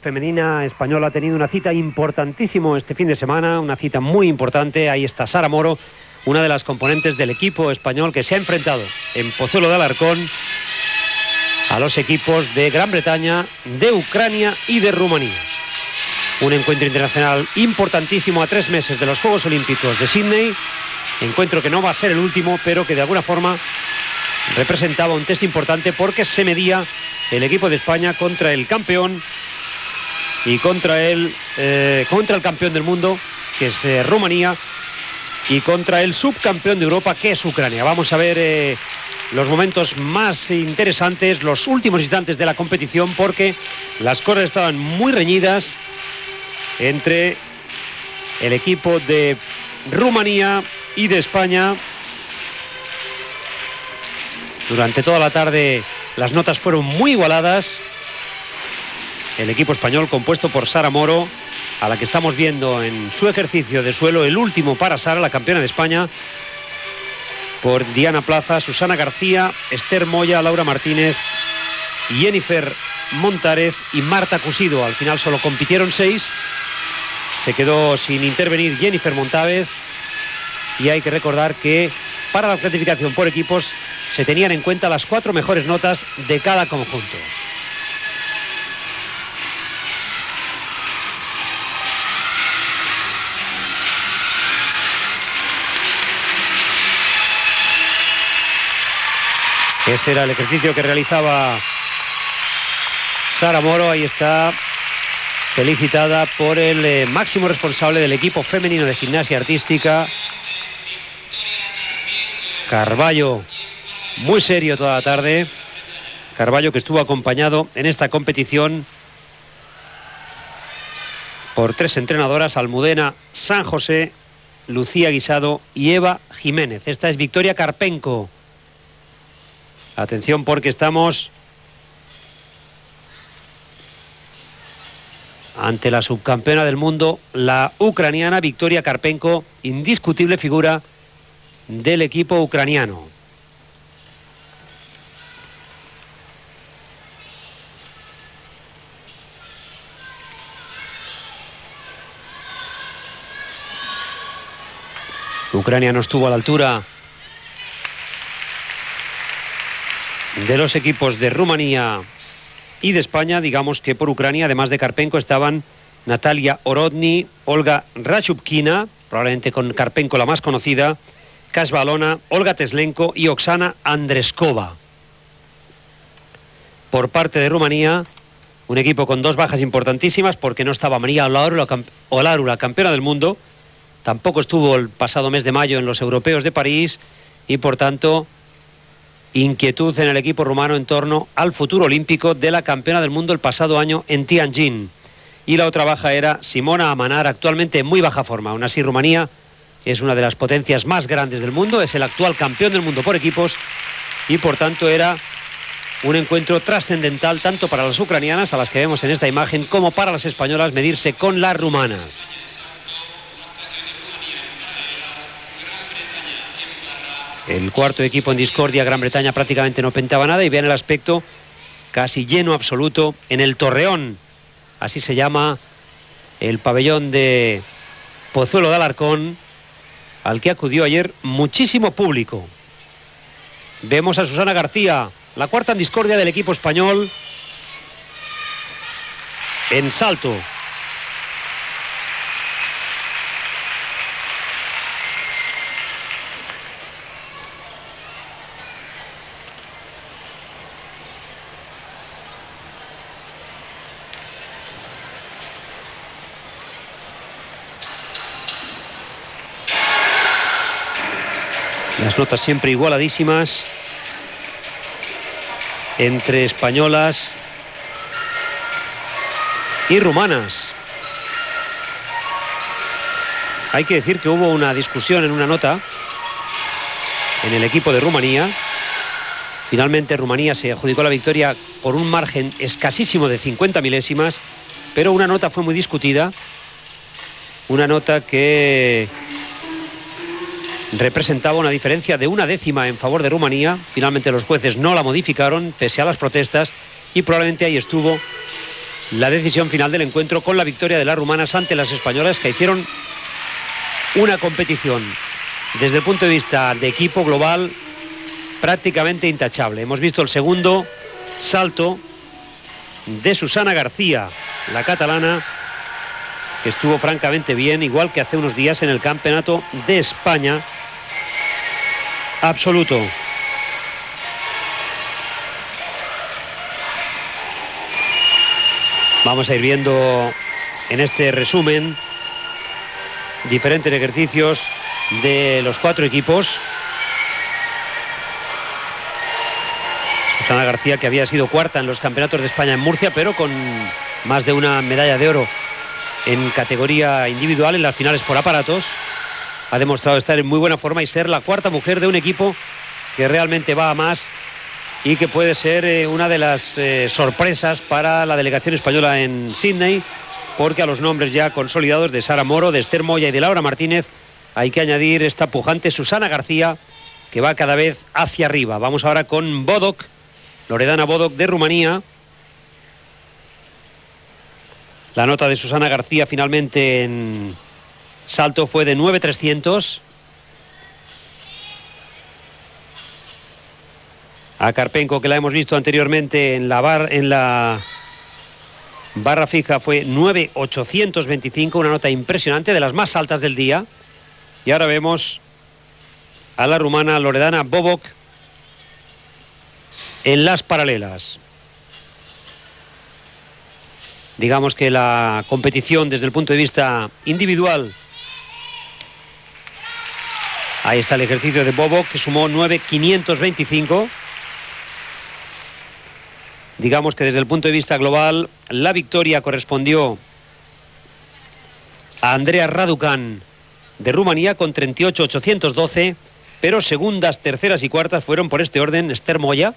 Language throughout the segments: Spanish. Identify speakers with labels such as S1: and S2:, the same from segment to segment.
S1: femenina española ha tenido una cita importantísimo este fin de semana, una cita muy importante. Ahí está Sara Moro, una de las componentes del equipo español que se ha enfrentado en Pozuelo de Alarcón a los equipos de Gran Bretaña, de Ucrania y de Rumanía. Un encuentro internacional importantísimo a 3 meses de los Juegos Olímpicos de Sydney. Encuentro que no va a ser el último, pero que de alguna forma representaba un test importante porque se medía el equipo de España contra el campeón y contra el campeón del mundo, que es Rumanía, y contra el subcampeón de Europa, que es Ucrania. Vamos a ver los momentos más interesantes, los últimos instantes de la competición, porque las cosas estaban muy reñidas entre el equipo de Rumanía y de España. Durante toda la tarde las notas fueron muy igualadas. El equipo español, compuesto por Sara Moro, a la que estamos viendo en su ejercicio de suelo, el último para Sara, la campeona de España, por Diana Plaza, Susana García, Esther Moya, Laura Martínez, Jennifer Montárez y Marta Cusido. Al final solo compitieron 6. Se quedó sin intervenir Jennifer Montávez, y hay que recordar que para la clasificación por equipos se tenían en cuenta las 4 mejores notas de cada conjunto. Ese era el ejercicio que realizaba Sara Moro. Ahí está, felicitada por el máximo responsable del equipo femenino de gimnasia artística, Carballo, muy serio toda la tarde. Carballo, que estuvo acompañado en esta competición por 3 entrenadoras: Almudena San José, Lucía Guisado y Eva Jiménez. Esta es Victoria Karpenko. Atención, porque estamos ante la subcampeona del mundo, la ucraniana Victoria Karpenko, indiscutible figura del equipo ucraniano. Ucrania no estuvo a la altura de los equipos de Rumanía y de España. Digamos que por Ucrania, además de Karpenko, estaban Natalia Orodny, Olga Rashubkina, probablemente con Karpenko la más conocida, Kashva Alona, Olga Teslenko y Oksana Andreskova. Por parte de Rumanía, un equipo con 2 bajas importantísimas, porque no estaba María Olaru, la campeona del mundo, tampoco estuvo el pasado mes de mayo en los europeos de París, y por tanto inquietud en el equipo rumano en torno al futuro olímpico de la campeona del mundo el pasado año en Tianjin. Y la otra baja era Simona Amanar, actualmente en muy baja forma. Aún así, Rumanía es una de las potencias más grandes del mundo, es el actual campeón del mundo por equipos, y por tanto era un encuentro trascendental tanto para las ucranianas, a las que vemos en esta imagen, como para las españolas, medirse con las rumanas. El cuarto equipo en discordia, Gran Bretaña, prácticamente no pintaba nada, y vean el aspecto casi lleno absoluto en el Torreón, así se llama el pabellón de Pozuelo de Alarcón, al que acudió ayer muchísimo público. Vemos a Susana García, la cuarta en discordia del equipo español, en salto. Las notas siempre igualadísimas entre españolas y rumanas. Hay que decir que hubo una discusión en una nota en el equipo de Rumanía. Finalmente Rumanía se adjudicó la victoria por un margen escasísimo de 50 milésimas, pero una nota fue muy discutida, una nota que representaba una diferencia de 1 décima en favor de Rumanía. Finalmente los jueces no la modificaron pese a las protestas, y probablemente ahí estuvo la decisión final del encuentro con la victoria de las rumanas ante las españolas, que hicieron una competición desde el punto de vista de equipo global prácticamente intachable. Hemos visto el segundo salto de Susana García, la catalana, que estuvo francamente bien, igual que hace unos días en el Campeonato de España absoluto. Vamos a ir viendo en este resumen diferentes ejercicios de los 4 equipos. Susana García, que había sido cuarta en los campeonatos de España en Murcia, pero con más de una medalla de oro en categoría individual en las finales por aparatos, ha demostrado estar en muy buena forma y ser la cuarta mujer de un equipo que realmente va a más y que puede ser una de las sorpresas para la delegación española en Sydney, porque a los nombres ya consolidados de Sara Moro, de Esther Moya y de Laura Martínez hay que añadir esta pujante Susana García, que va cada vez hacia arriba. Vamos ahora con Bodok, Loredana Bodok de Rumanía. La nota de Susana García finalmente en salto fue de 9.300. A Karpenko, que la hemos visto anteriormente en la barra fija, fue 9.825, una nota impresionante, de las más altas del día. Y ahora vemos a la rumana Loredana Bodok en las paralelas. Digamos que la competición desde el punto de vista individual, ahí está el ejercicio de Bodok, que sumó 9.525. Digamos que desde el punto de vista global, la victoria correspondió a Andrea Raducan de Rumanía con 38.812, pero segundas, terceras y cuartas fueron por este orden Esther Moya,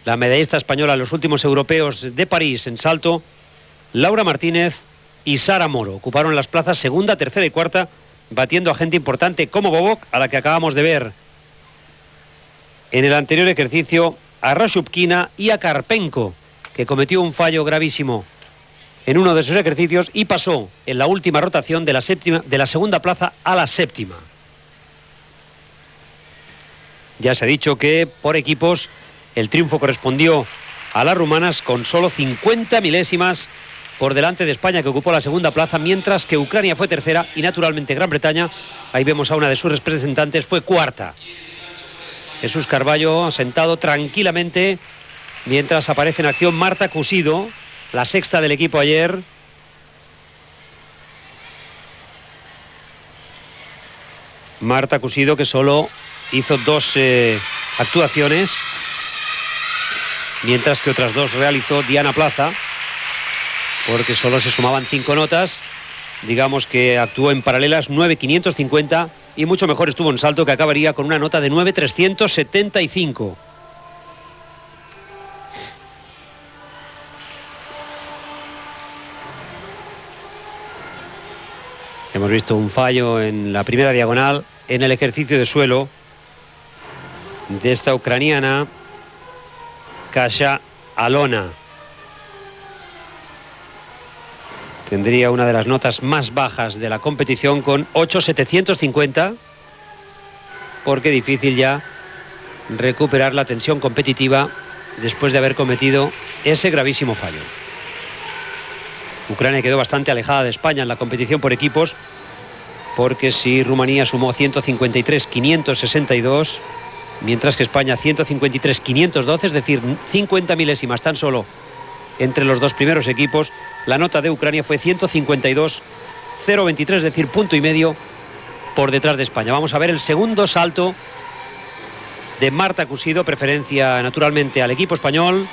S1: la medallista española en los últimos europeos de París en salto, Laura Martínez y Sara Moro. Ocuparon las plazas segunda, tercera y cuarta, batiendo a gente importante como Bodok, a la que acabamos de ver en el anterior ejercicio, a Rashupkina y a Karpenko, que cometió un fallo gravísimo en uno de sus ejercicios y pasó en la última rotación de la segunda plaza a la séptima. Ya se ha dicho que por equipos el triunfo correspondió a las rumanas con solo 50 milésimas por delante de España, que ocupó la segunda plaza, mientras que Ucrania fue tercera y naturalmente Gran Bretaña, ahí vemos a una de sus representantes, fue cuarta. Jesús Carballo sentado tranquilamente mientras aparece en acción Marta Cusido, la sexta del equipo ayer. Marta Cusido, que solo hizo 2 actuaciones, mientras que otras 2 realizó Diana Plaza, porque solo se sumaban 5 notas. Digamos que actuó en paralelas 9.550 y mucho mejor estuvo en salto, que acabaría con una nota de 9.375. Hemos visto un fallo en la primera diagonal en el ejercicio de suelo de esta ucraniana Kasia Alona. Tendría una de las notas más bajas de la competición con 8.750, porque difícil ya recuperar la tensión competitiva después de haber cometido ese gravísimo fallo. Ucrania quedó bastante alejada de España en la competición por equipos, porque si Rumanía sumó 153.562, mientras que España 153.512, es decir, 50 milésimas tan solo entre los 2 primeros equipos. La nota de Ucrania fue 152.023, es decir, punto y medio por detrás de España. Vamos a ver el segundo salto de Marta Cusido, preferencia naturalmente al equipo español,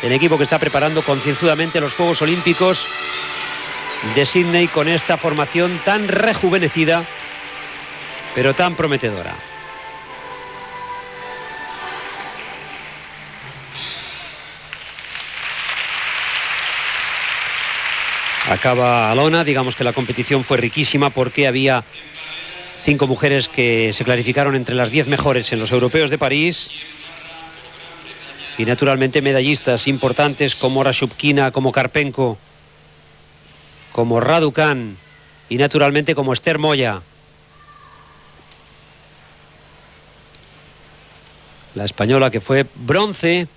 S1: el equipo que está preparando concienzudamente los Juegos Olímpicos de Sydney con esta formación tan rejuvenecida, pero tan prometedora. Acaba Alona. Digamos que la competición fue riquísima porque había 5 mujeres que se clasificaron entre las 10 mejores en los europeos de París. Y naturalmente medallistas importantes como Rashupkina, como Karpenko, como Raducan y naturalmente como Esther Moya. La española que fue bronce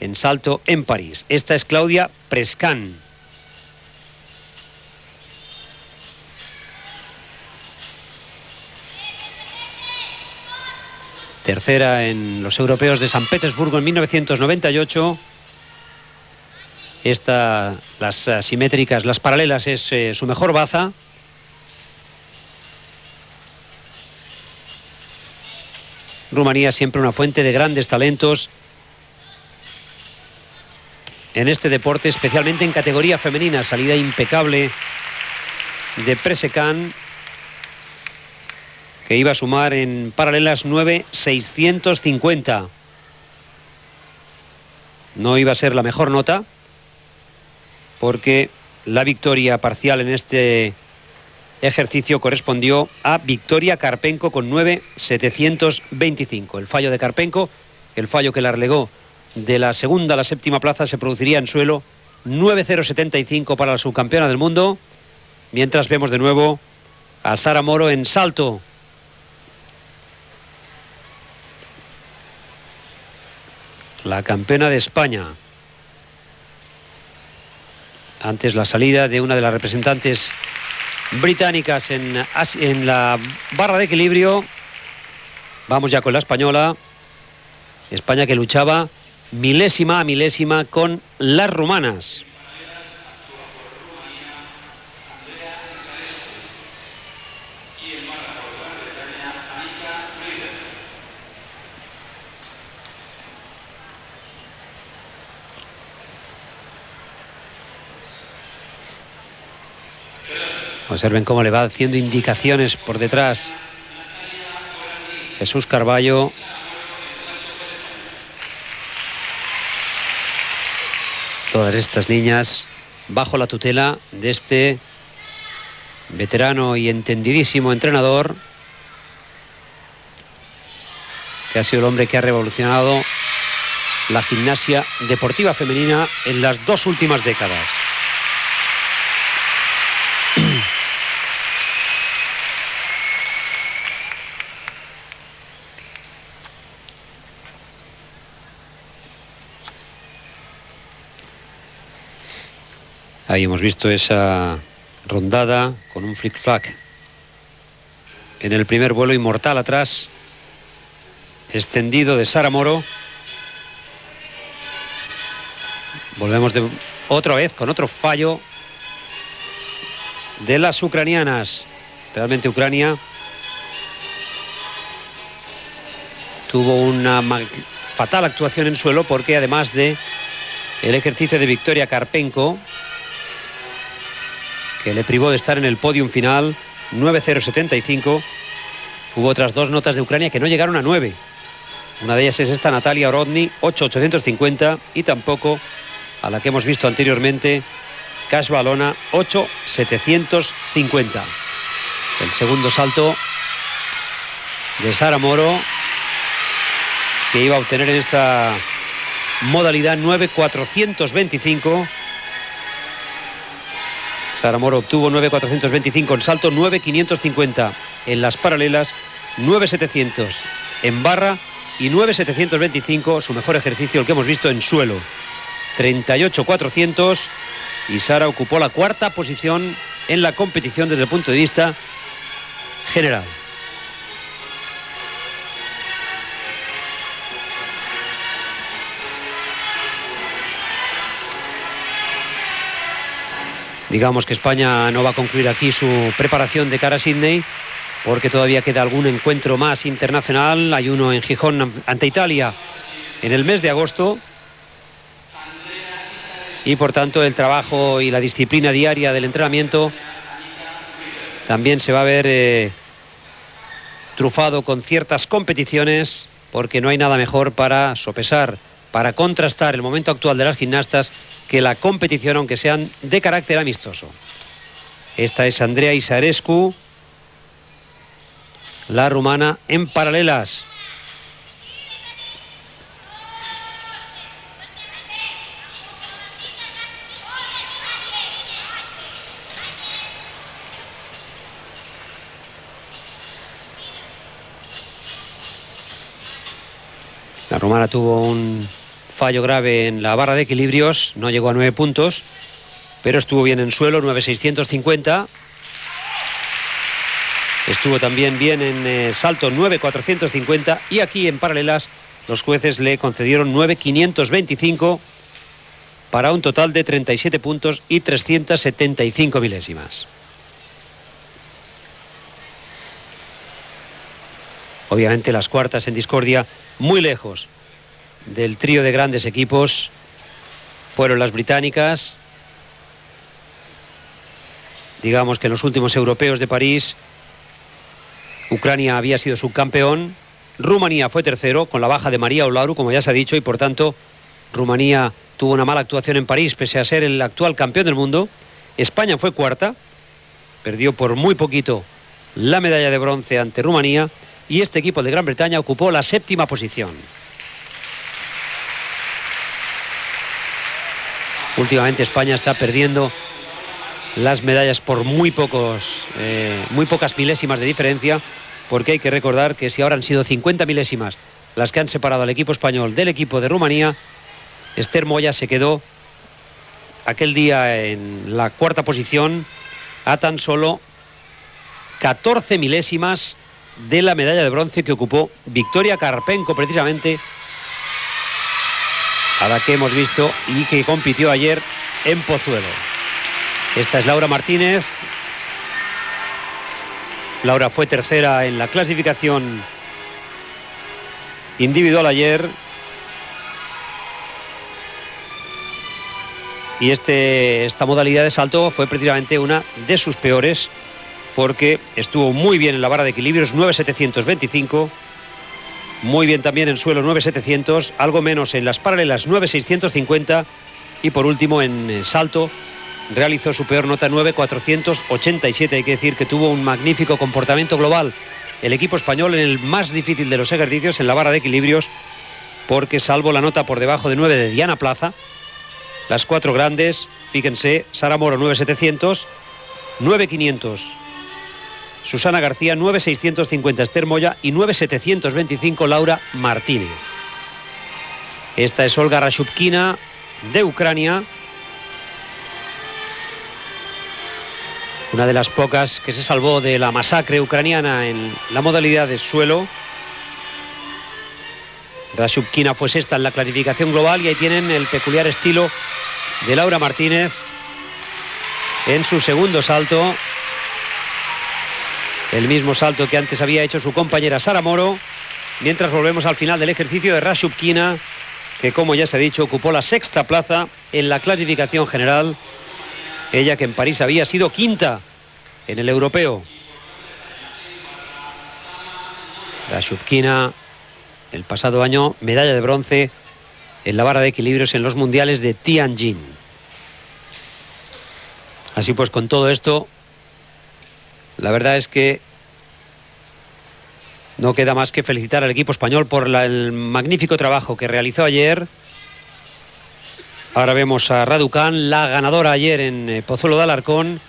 S1: en salto en París. Esta es Claudia Prescan. Tercera en los europeos de San Petersburgo en 1998. Las asimétricas, las paralelas, es su mejor baza. Rumanía siempre una fuente de grandes talentos en este deporte, especialmente en categoría femenina. Salida impecable de Presecan, que iba a sumar en paralelas 9.650. No iba a ser la mejor nota, porque la victoria parcial en este ejercicio correspondió a Victoria Karpenko con 9.725. El fallo de Karpenko, el fallo que la relegó de la segunda a la séptima plaza, se produciría en suelo. 9.075 para la subcampeona del mundo. Mientras vemos de nuevo a Sara Moro en salto. La campeona de España. Antes la salida de una de las representantes británicas en la barra de equilibrio. Vamos ya con la española. España que luchaba milésima a milésima con las rumanas. Observen cómo le va haciendo indicaciones por detrás Jesús Carballo. Todas estas niñas bajo la tutela de este veterano y entendidísimo entrenador, que ha sido el hombre que ha revolucionado la gimnasia deportiva femenina en las 2 últimas décadas. Ahí hemos visto esa rondada con un flick-flack en el primer vuelo inmortal atrás, extendido, de Sara Moro. Volvemos otra vez con otro fallo de las ucranianas. Realmente Ucrania tuvo una fatal actuación en suelo, porque además de el ejercicio de Victoria Karpenko, que le privó de estar en el podium final, 9.075, hubo otras 2 notas de Ucrania que no llegaron a 9. Una de ellas es esta Natalia Orodny, 8.850, y tampoco a la que hemos visto anteriormente, Kash Valona, 8.750. El segundo salto de Sara Moro, que iba a obtener en esta modalidad 9.425. Sara Moro obtuvo 9.425 en salto, 9.550 en las paralelas, 9.700 en barra y 9.725, su mejor ejercicio, el que hemos visto en suelo. 38.400, y Sara ocupó la 4ª posición en la competición desde el punto de vista general. Digamos que España no va a concluir aquí su preparación de cara a Sydney, porque todavía queda algún encuentro más internacional. Hay uno en Gijón ante Italia en el mes de agosto, y por tanto el trabajo y la disciplina diaria del entrenamiento también se va a ver trufado con ciertas competiciones, porque no hay nada mejor para sopesar, para contrastar el momento actual de las gimnastas, que la competición, aunque sean de carácter amistoso. Esta es Andrea Isarescu, la rumana, en paralelas. La rumana tuvo un fallo grave en la barra de equilibrios, no llegó a 9 puntos, pero estuvo bien en suelo, 9.650. Estuvo también bien en salto, 9.450. Y aquí en paralelas los jueces le concedieron 9.525 para un total de 37 puntos y 375 milésimas. Obviamente las cuartas en discordia, muy lejos del trío de grandes equipos, fueron las británicas. Digamos que en los últimos europeos de París, Ucrania había sido subcampeón, Rumanía fue tercero con la baja de María Olaru, como ya se ha dicho, y por tanto Rumanía tuvo una mala actuación en París pese a ser el actual campeón del mundo. España fue cuarta, perdió por muy poquito la medalla de bronce ante Rumanía, y este equipo de Gran Bretaña ocupó la 7ª posición. Últimamente España está perdiendo las medallas por muy pocas milésimas de diferencia, porque hay que recordar que si ahora han sido 50 milésimas las que han separado al equipo español del equipo de Rumanía, Esther Moya se quedó aquel día en la 4ª posición a tan solo 14 milésimas de la medalla de bronce que ocupó Victoria Karpenko, precisamente a la que hemos visto y que compitió ayer en Pozuelo. Esta es Laura Martínez. Laura fue tercera en la clasificación individual ayer. Y esta modalidad de salto fue precisamente una de sus peores, porque estuvo muy bien en la barra de equilibrios, 9.725. Muy bien también en suelo, 9.700. Algo menos en las paralelas, 9.650. Y por último en salto realizó su peor nota, 9.487. Hay que decir que tuvo un magnífico comportamiento global el equipo español en el más difícil de los ejercicios, en la barra de equilibrios, porque salvo la nota por debajo de 9 de Diana Plaza, las 4 grandes, fíjense, Sara Moro 9.700, 9.500 Susana García, 9.650 Esther Moya y 9.725 Laura Martínez. Esta es Olga Rashubkina de Ucrania, una de las pocas que se salvó de la masacre ucraniana en la modalidad de suelo. Rashubkina fue sexta en la clasificación global, y ahí tienen el peculiar estilo de Laura Martínez en su segundo salto, el mismo salto que antes había hecho su compañera Sara Moro, mientras volvemos al final del ejercicio de Rashubkina, que como ya se ha dicho ocupó la 6ª plaza en la clasificación general, ella que en París había sido quinta en el europeo. Rashubkina el pasado año medalla de bronce en la barra de equilibrios en los mundiales de Tianjin. Así pues, con todo esto, la verdad es que no queda más que felicitar al equipo español por el magnífico trabajo que realizó ayer. Ahora vemos a Raducanu, la ganadora ayer en Pozuelo de Alarcón,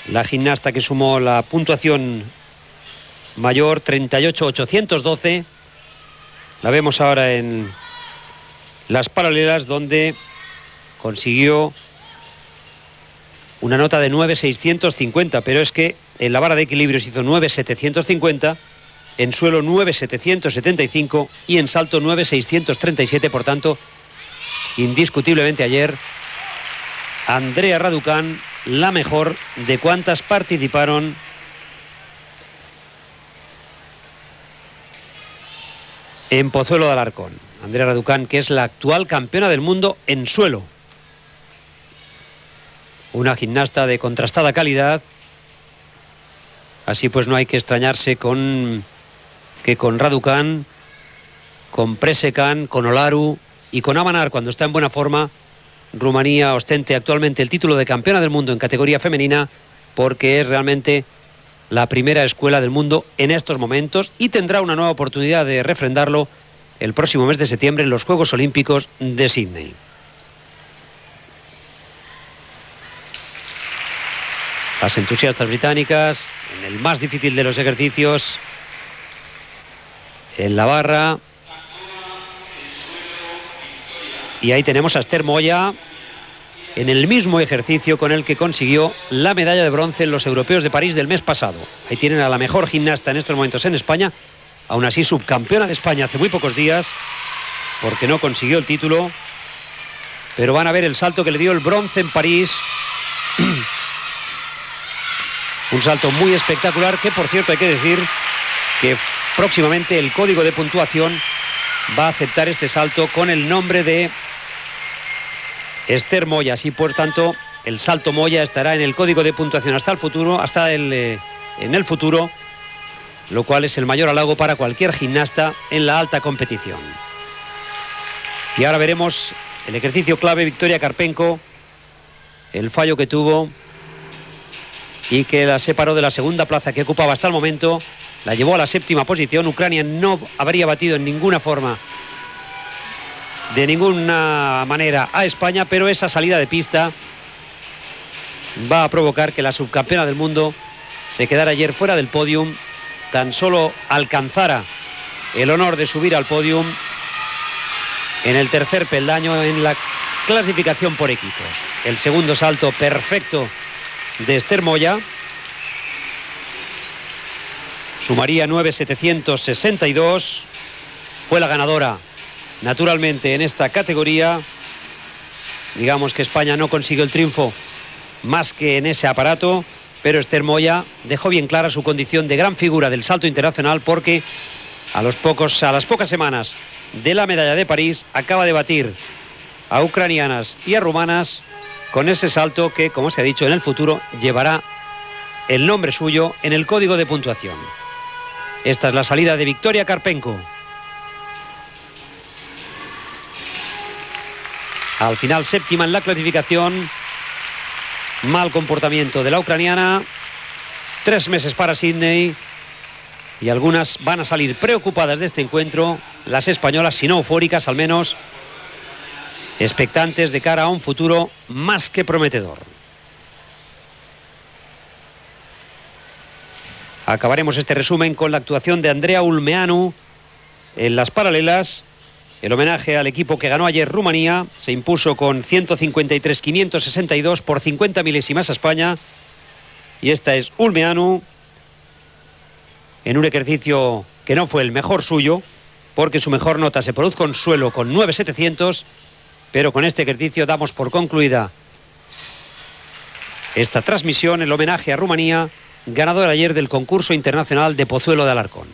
S1: la gimnasta que sumó la puntuación mayor, 38.812. La vemos ahora en las paralelas, donde consiguió una nota de 9.650, pero es que en la barra de equilibrios hizo 9.750, en suelo 9.775 y en salto 9.637. Por tanto, indiscutiblemente ayer Andrea Raducanu, la mejor de cuantas participaron en Pozuelo de Alarcón. Andrea Raducanu, que es la actual campeona del mundo en suelo. Una gimnasta de contrastada calidad. Así pues no hay que extrañarse que con Raducanu, con Presecan, con Olaru y con Amanar, cuando está en buena forma, Rumanía ostente actualmente el título de campeona del mundo en categoría femenina, porque es realmente la primera escuela del mundo en estos momentos, y tendrá una nueva oportunidad de refrendarlo el próximo mes de septiembre en los Juegos Olímpicos de Sydney. Las entusiastas británicas en el más difícil de los ejercicios, en la barra, Y ahí tenemos a Esther Moya en el mismo ejercicio con el que consiguió la medalla de bronce en los europeos de París del mes pasado. Ahí tienen a la mejor gimnasta en estos momentos en España, aún así subcampeona de España hace muy pocos días, porque no consiguió el título, pero van a ver el salto que le dio el bronce en París. Un salto muy espectacular que, por cierto, hay que decir que próximamente el código de puntuación va a aceptar este salto con el nombre de Esther Moya. Así, por tanto, el salto Moya estará en el código de puntuación hasta el futuro, en el futuro, lo cual es el mayor halago para cualquier gimnasta en la alta competición. Y ahora veremos el ejercicio clave, Victoria Karpenko, el fallo que tuvo y que la separó de la segunda plaza que ocupaba hasta el momento, la llevó a la 7ª posición. Ucrania no habría batido en ninguna forma, de ninguna manera, a España, pero esa salida de pista va a provocar que la subcampeona del mundo se quedara ayer fuera del podium, tan solo alcanzara el honor de subir al podium en el tercer peldaño en la clasificación por equipos. El segundo salto perfecto de Esther Moya sumaría 9.762, fue la ganadora naturalmente en esta categoría. Digamos que España no consiguió el triunfo más que en ese aparato, pero Esther Moya dejó bien clara su condición de gran figura del salto internacional, porque a las pocas semanas de la medalla de París acaba de batir a ucranianas y a rumanas con ese salto que, como se ha dicho, en el futuro llevará el nombre suyo en el código de puntuación. Esta es la salida de Victoria Karpenko. Al final 7ª en la clasificación. Mal comportamiento de la ucraniana. 3 meses para Sydney. Y algunas van a salir preocupadas de este encuentro. Las españolas, si no eufóricas, al menos expectantes de cara a un futuro más que prometedor. Acabaremos este resumen con la actuación de Andrea Ulmeanu en las paralelas. El homenaje al equipo que ganó ayer Rumanía. Se impuso con 153.562 por 50 milésimas a España. Y esta es Ulmeanu en un ejercicio que no fue el mejor suyo, porque su mejor nota se produjo en suelo con 9.700. Pero con este ejercicio damos por concluida esta transmisión, el homenaje a Rumanía, ganador ayer del concurso internacional de Pozuelo de Alarcón.